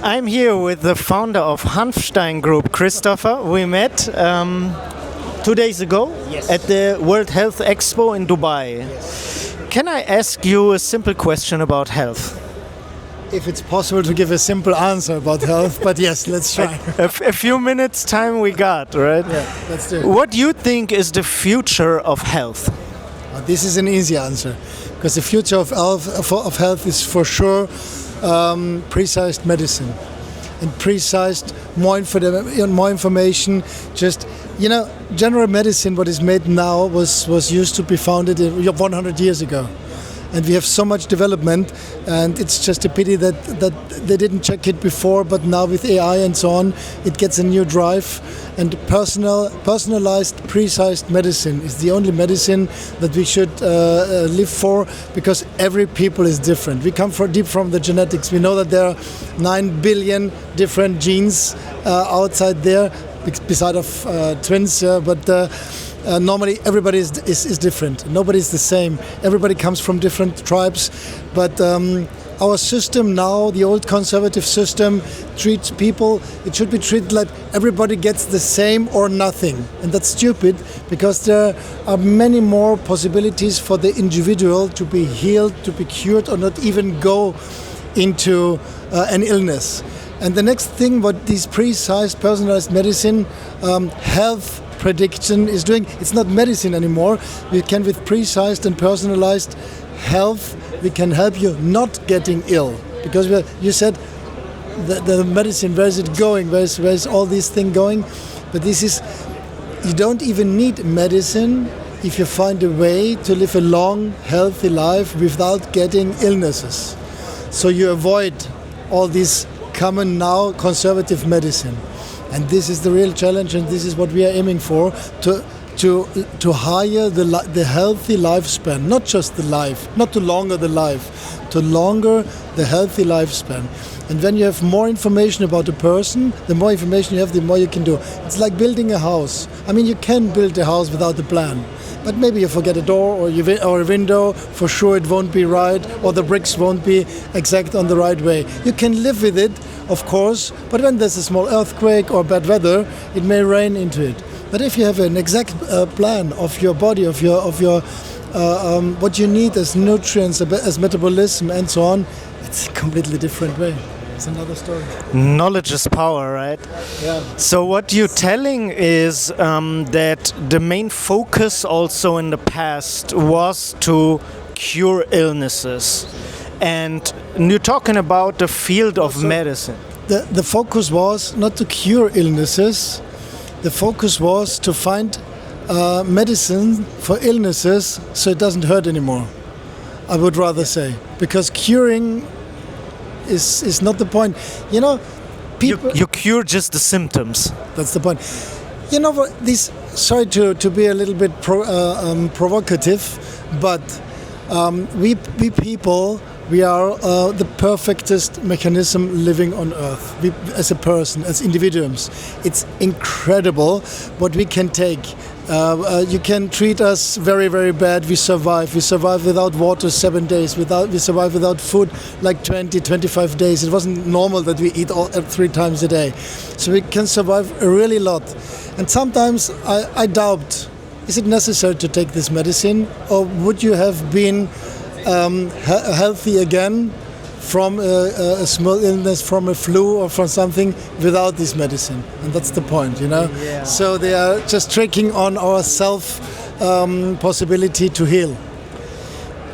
I'm here with the founder of Hanfstein Group, Christopher. We met 2 days ago at the World Health Expo in Dubai. Can I ask you a simple question about health? If it's possible to give a simple answer about health, but yes, let's try. A few minutes time we got, right? Yeah, let's do it. What do you think is the future of health? This is an easy answer, because the future of health is for sure precise medicine and precise more information. Just general medicine, what is made now, was used to be founded 100 years ago. And we have so much development, and it's just a pity that they didn't check it before, but now with AI and so on, it gets a new drive. And personalized, precise medicine is the only medicine that we should live for, because every people is different. We come deep from the genetics. We know that there are 9 billion different genes outside there, beside of twins, normally everybody is different. Nobody is the same. Everybody comes from different tribes. But our system now, the old conservative system, treats people, it should be treated like everybody gets the same or nothing. And that's stupid, because there are many more possibilities for the individual to be healed, to be cured, or not even go into an illness. And the next thing, what this precise, personalized medicine, health prediction is doing, it's not medicine anymore. We can, with precise and personalized health, we can help you not getting ill. Because you said the medicine, where is it going? Where is all this thing going? But you don't even need medicine if you find a way to live a long, healthy life without getting illnesses. So you avoid all this common now conservative medicine. And this is the real challenge, and this is what we are aiming for, to higher the healthy lifespan, not just the life, not to longer the life, to longer the healthy lifespan. And when you have more information about a person, the more information you have, the more you can do. It's like building a house. I mean, you can build a house without a plan, but maybe you forget a door or a window, for sure it won't be right, or the bricks won't be exact on the right way. You can live with it, of course, but when there's a small earthquake or bad weather, it may rain into it. But if you have an exact plan of your body, of your what you need as nutrients, as metabolism and so on, it's a completely different way. It's another story. Knowledge is power, right? Yeah. So what you're telling is that the main focus also in the past was to cure illnesses. And you're talking about the field of medicine. The focus was not to cure illnesses. The focus was to find medicine for illnesses so it doesn't hurt anymore, I would rather say. Because curing is not the point. People... You cure just the symptoms. That's the point. Sorry to be a little bit provocative, but we people... We are the perfectest mechanism living on Earth. We, as a person, as individuals, it's incredible what we can take. You can treat us very, very bad. We survive. We survive without water 7 days. We survive without food like 20, 25 days. It wasn't normal that we eat 3 times a day. So we can survive a really lot. And sometimes I doubt, is it necessary to take this medicine? Or would you have been healthy again from a small illness, from a flu or from something without this medicine? And that's the point, Yeah. So they are just tricking on our possibility to heal.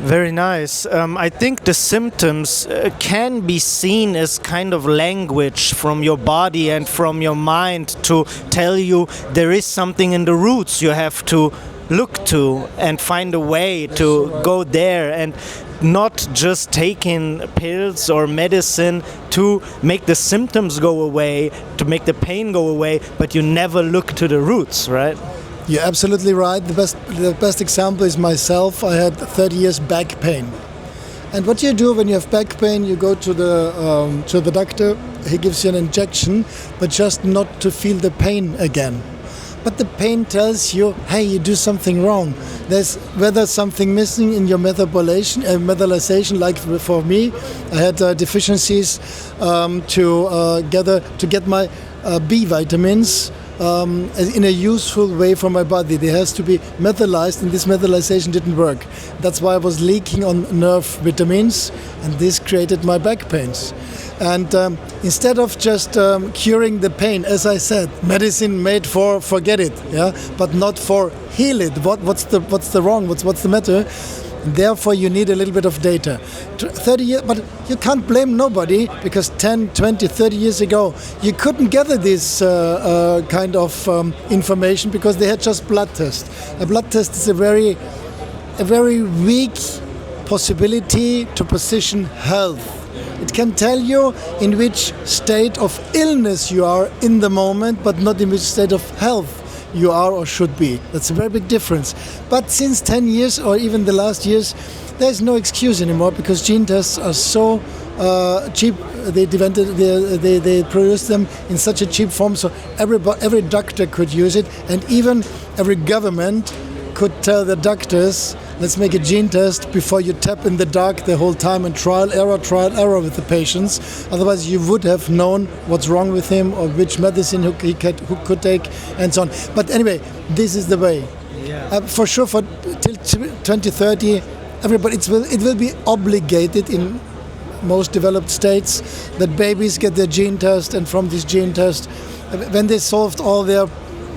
Very nice. I think the symptoms can be seen as kind of language from your body and from your mind to tell you there is something in the roots you have to look to and find a way to go there, and not just taking pills or medicine to make the symptoms go away, to make the pain go away, but you never look to the roots, right? You're absolutely right. The best example is myself. I had 30 years back pain. And what you do when you have back pain, you go to the doctor, he gives you an injection, but just not to feel the pain again. but the pain tells you, hey, you do something wrong. There's whether something missing in your metabolization, like for me, I had deficiencies to get my B vitamins in a useful way for my body. They has to be methylized, and this methylization didn't work. That's why I was leaking on nerve vitamins, and this created my back pains. And instead of just curing the pain, as I said, medicine made for forget it, yeah, but not for heal it. What's the wrong? What's the matter? Therefore, you need a little bit of data. 30 years, but you can't blame nobody, because 10, 20, 30 years ago, you couldn't gather this kind of information because they had just blood tests. A blood test is a very weak possibility to position health. It can tell you in which state of illness you are in the moment, but not in which state of health you are or should be. That's a very big difference. But since 10 years or even the last years, there's no excuse anymore, because gene tests are so cheap. They produce them in such a cheap form, so every doctor could use it, and even every government could tell the doctors, let's make a gene test before you tap in the dark the whole time and trial error with the patients. Otherwise, you would have known what's wrong with him or which medicine who could take and so on. But anyway, this is the way. Yeah. For sure, till 2030, everybody it will be obligated in most developed states that babies get their gene test, and from this gene test, when they solved all their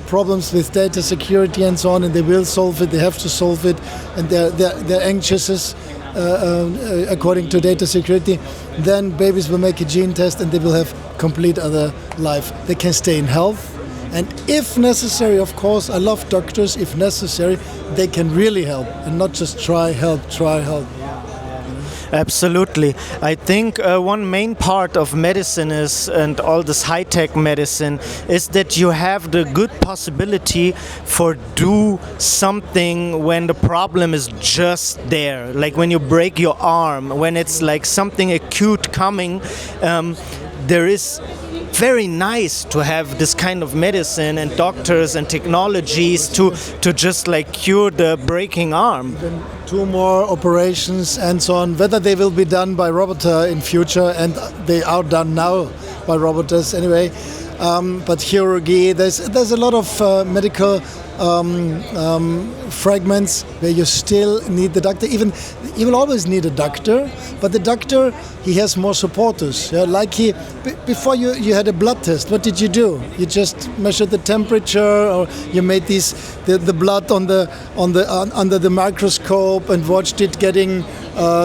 problems with data security and so on, and they will solve it, they have to solve it, and they're anxious according to data security, then babies will make a gene test and they will have complete other life. They can stay in health, and if necessary, of course, I love doctors, if necessary, they can really help and not just try help. Absolutely. I think one main part of medicine is, and all this high-tech medicine, is that you have the good possibility for do something when the problem is just there. Like when you break your arm, when it's like something acute coming, there is very nice to have this kind of medicine and doctors and technologies to just like cure the breaking arm. Then 2 more operations and so on, whether they will be done by robots in future, and they are done now by robots anyway. But chirurgy, there's a lot of medical fragments where you still need the doctor. You will always need a doctor, but the doctor, he has more supporters. Yeah? Like before you had a blood test, what did you do? You just measured the temperature, or you made the blood under the microscope and watched it getting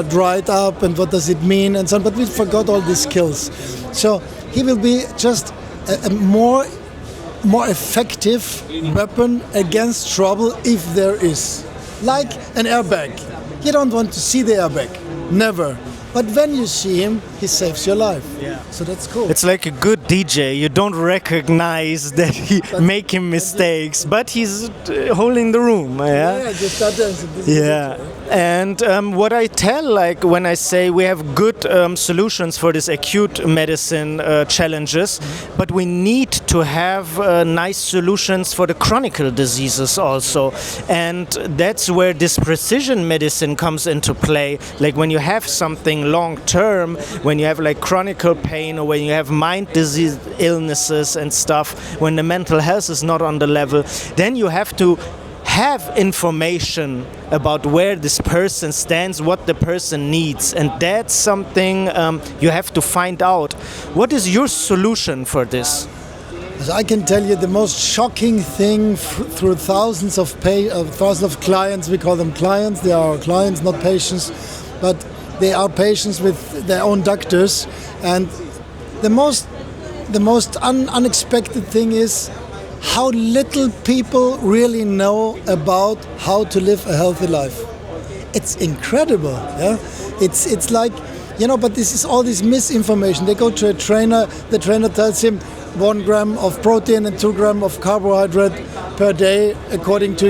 dried up, and what does it mean and so on. But we forgot all these skills. So he will be just a more effective weapon against trouble, if there is. Like an airbag. You don't want to see the airbag. Never. But when you see him, he saves your life. Yeah. So that's cool. It's like a good DJ. You don't recognize that he making mistakes, but he's holding the room. Yeah. Yeah. And what I tell, like when I say we have good solutions for this acute medicine challenges, but we need to have nice solutions for the chronic diseases also. And that's where this precision medicine comes into play. Like when you have something long term, when you have like chronic pain, or when you have mind disease illnesses and stuff, when the mental health is not on the level, then you have to have information about where this person stands, what the person needs, and that's something you have to find out. What is your solution for this? So I can tell you the most shocking thing through thousands of clients. We call them clients. They are clients, not patients, but they are patients with their own doctors. And the most unexpected thing is how little people really know about how to live a healthy life. It's incredible. Yeah, it's like, but this is all this misinformation. They go to a trainer. The trainer tells him 1 gram of protein and 2 grams of carbohydrate per day according to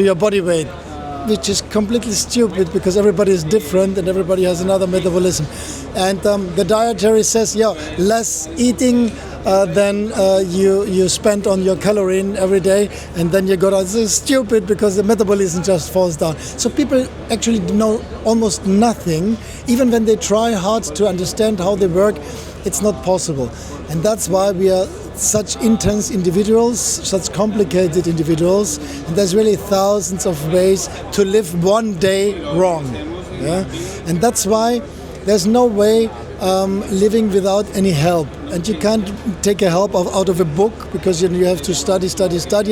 your body weight. which is completely stupid because everybody is different and everybody has another metabolism. And the dietary says, yeah, less eating than you spend on your calorie every day, and then you go down. This is stupid because the metabolism just falls down. So people actually know almost nothing. Even when they try hard to understand how they work, it's not possible. And that's why we are such intense individuals, such complicated individuals, and there's really thousands of ways to live one day wrong. Yeah? And that's why there's no way living without any help. And you can't take a help out of a book because you have to study.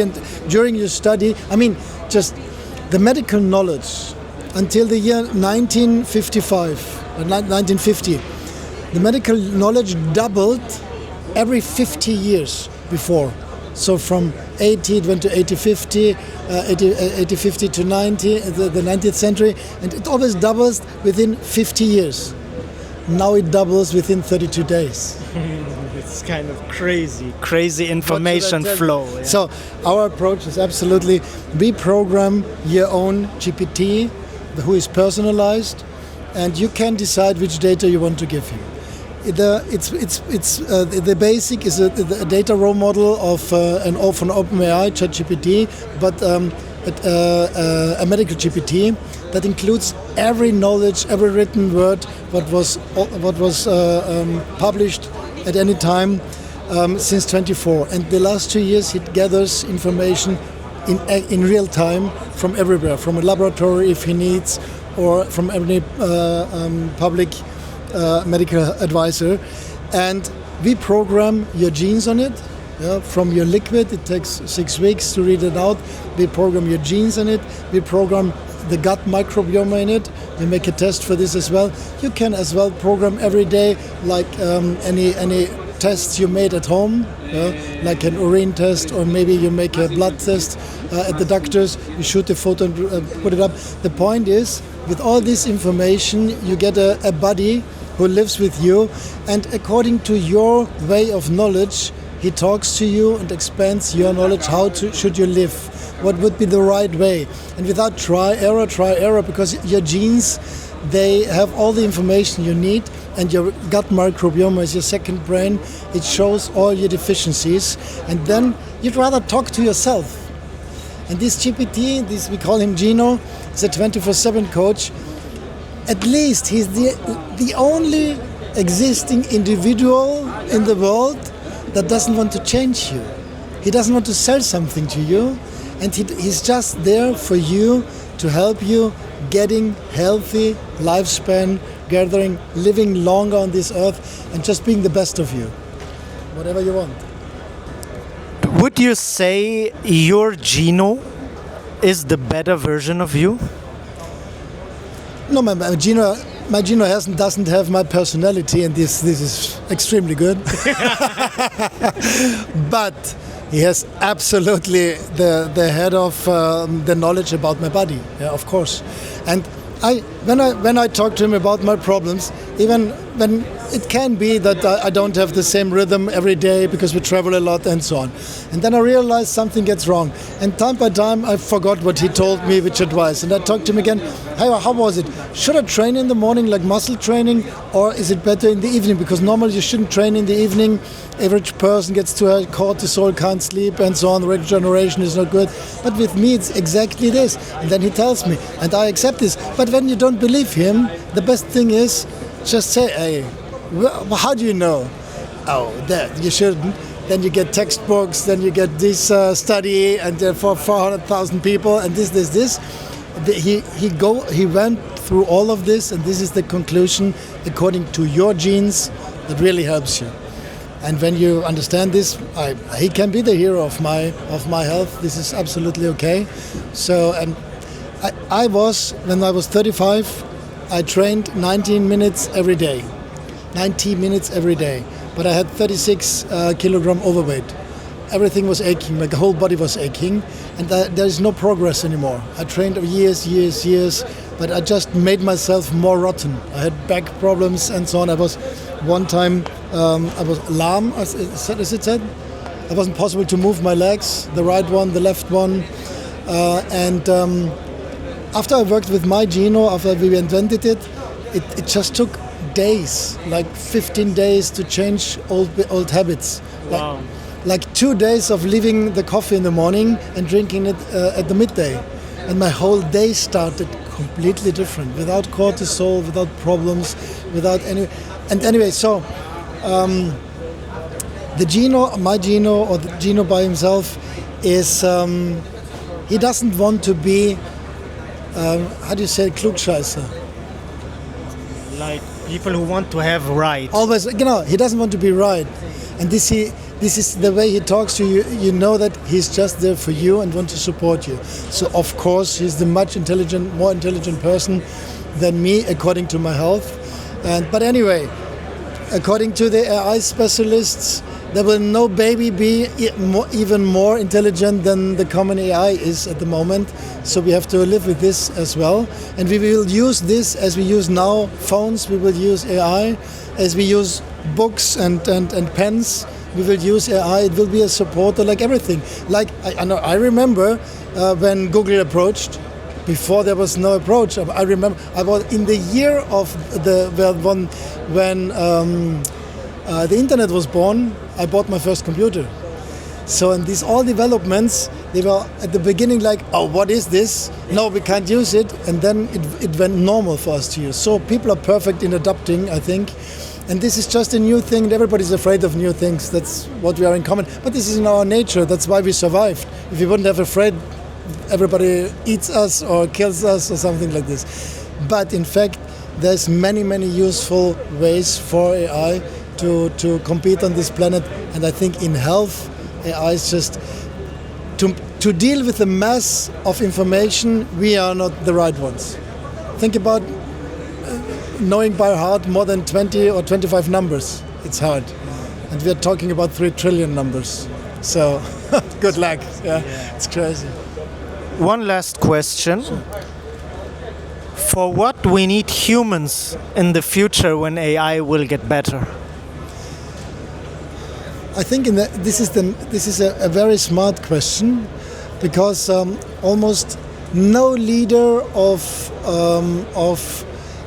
And during your study, just the medical knowledge until the year 1955, or 1950, the medical knowledge doubled every 50 years before. So from 80 it went to 80-50, 80-50 to 90, the 19th century, and it always doubles within 50 years. Now it doubles within 32 days. It's kind of crazy information flow. Yeah. So our approach is absolutely, we program your own GPT, who is personalized, and you can decide which data you want to give him. The basic is a data raw model of an OpenAI ChatGPT, but a medical GPT that includes every knowledge, every written word, what was published at any time since 24. And the last 2 years it gathers information in real time from everywhere, from a laboratory if he needs, or from any public medical advisor, and we program your genes on it. Yeah, from your liquid, it takes 6 weeks to read it out. We program your genes in it. We program the gut microbiome in it. We make a test for this as well. You can as well program every day, like any tests you made at home, like an urine test, or maybe you make a blood test at the doctor's. You shoot a photo and put it up. The point is, with all this information, you get a buddy who lives with you, and according to your way of knowledge, he talks to you and expands your knowledge. Should you live? What would be the right way? And without try error, because your genes, they have all the information you need, and your gut microbiome is your second brain. It shows all your deficiencies, and then you'd rather talk to yourself. And this GPT, we call him Geno, is a 24/7 coach. At least he's the only existing individual in the world that doesn't want to change you. He doesn't want to sell something to you, and he's just there for you, to help you getting healthy lifespan, living longer on this earth, and just being the best of you, whatever you want. Would you say your Geno is the better version of you? No, my Geno doesn't have my personality, and this is extremely good. But he has absolutely the head of the knowledge about my body, yeah, of course. And when I talk to him about my problems, even when it can be that I don't have the same rhythm every day because we travel a lot and so on. And then I realize something gets wrong. And time by time, I forgot what he told me, which advice. And I talked to him again. Hey, how was it? Should I train in the morning like muscle training, or is it better in the evening? Because normally you shouldn't train in the evening. Average person gets too high cortisol, can't sleep, and so on. Regeneration is not good. But with me, it's exactly this. And then he tells me, and I accept this. But when you don't believe him, the best thing is just say, hey, how do you know? Oh, that you shouldn't. Then you get textbooks, then you get this study, and for 400,000 people, and this. He went through all of this, and this is the conclusion according to your genes that really helps you. And when you understand this, he can be the hero of my health. This is absolutely okay. So, and when I was 35, I trained 19 minutes every day. 90 minutes every day. But I had 36 kilogram overweight. Everything was aching, my whole body was aching, and there is no progress anymore. I trained years, but I just made myself more rotten. I had back problems and so on. I was one time, I was lahm, as it said. It wasn't possible to move my legs, the right one, the left one, and after I worked with my Geno, after we invented it, it just took days, like 15 days to change old habits. Wow. Like 2 days of leaving the coffee in the morning and drinking it at the midday. And my whole day started completely different, without cortisol, without problems, without any... And anyway, so the Geno, my Geno, or the Geno by himself, is he doesn't want to be, how do you say, Klugscheißer? Like people who want to have right. Always, he doesn't want to be right. And this is the way he talks to you. You know that he's just there for you and want to support you. So of course he's the more intelligent person than me, according to my health. But anyway, according to the AI specialists, there will no baby be even more intelligent than the common AI is at the moment. So we have to live with this as well. And we will use this as we use now phones. We will use AI as we use books and pens. We will use AI. It will be a supporter like everything. Like I remember when Google approached. Before there was no approach. I remember I was in the year of when the internet was born. I bought my first computer. So in these all developments, they were at the beginning like, oh, what is this? No, we can't use it. And then it went normal for us to use. So people are perfect in adapting, I think. And this is just a new thing. And everybody's afraid of new things. That's what we are in common. But this is in our nature. That's why we survived. If we wouldn't have afraid, everybody eats us or kills us or something like this. But in fact, there's many, many useful ways for AI to compete on this planet. And I think in health, AI is just to deal with the mass of information. We are not the right ones. Think about knowing by heart more than 20 or 25 numbers. It's hard. And we are talking about 3 trillion numbers. So good luck. Yeah, it's crazy. One last question. Sure. For what we need humans in the future when AI will get better? I think this is a very smart question, because almost no leader of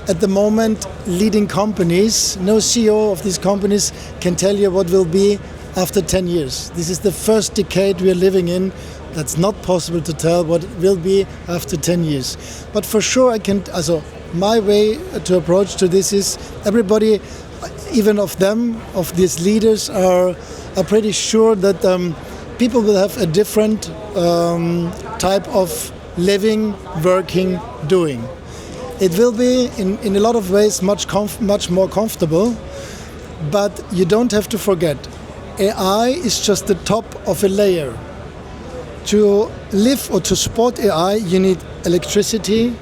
at the moment leading companies, no CEO of these companies can tell you what will be after 10 years. This is the first decade we are living in. That's not possible to tell what will be after 10 years. But for sure I can, my way to approach to this is everybody, even of these leaders are pretty sure that people will have a different type of living, working, doing. It will be in a lot of ways much more comfortable, but you don't have to forget, AI is just the top of a layer. To live or to support AI, you need electricity,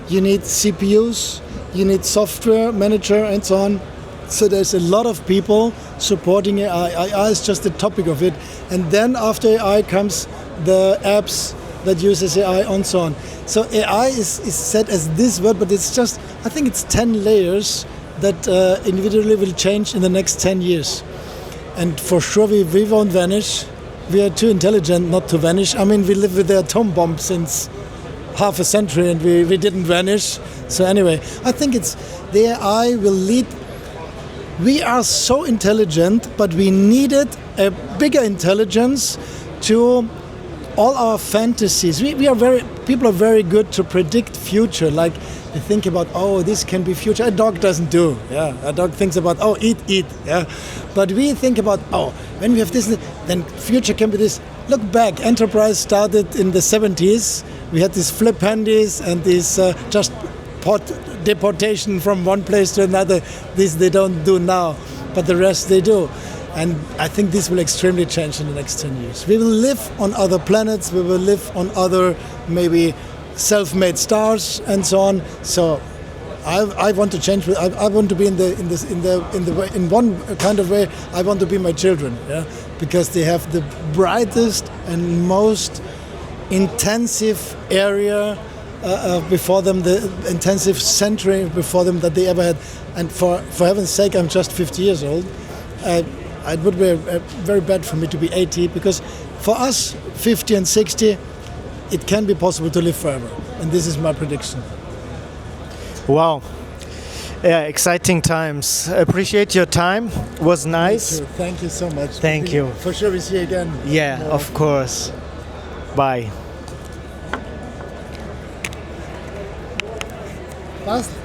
you need CPUs, you need software manager and so on. So there's a lot of people supporting AI. AI is just the topic of it. And then after AI comes the apps that uses AI and so on. So AI is said as this word, but it's just, I think it's 10 layers that individually will change in the next 10 years. And for sure we won't vanish. We are too intelligent not to vanish. I mean, we live with the atom bomb since half a century and we didn't vanish. So anyway, I think the AI will lead. We are so intelligent, but we needed a bigger intelligence to all our fantasies. People are very good to predict future. Like they think about, oh, this can be future. A dog doesn't do. Yeah, a dog thinks about, oh, eat. Yeah, but we think about, oh, when we have this, then future can be this. Look back, enterprise started in the 70s. We had these flip handies and these just deportation from one place to another. This they don't do now, but the rest they do. And I think this will extremely change in the next 10 years. We will live on other planets. We will live on other maybe self-made stars and so on. So I want to change. I want to be in one kind of way. I want to be my children, yeah, because they have the brightest and most intensive area before them, the intensive century before them that they ever had. And for heaven's sake, I'm just 50 years old. It would be very bad for me to be 80, because for us, 50 and 60, it can be possible to live forever. And this is my prediction. Wow. Yeah, exciting times. Appreciate your time. Was nice. Thank you so much. Thank you. For sure we see you again. Yeah, of course. Bye. Passt?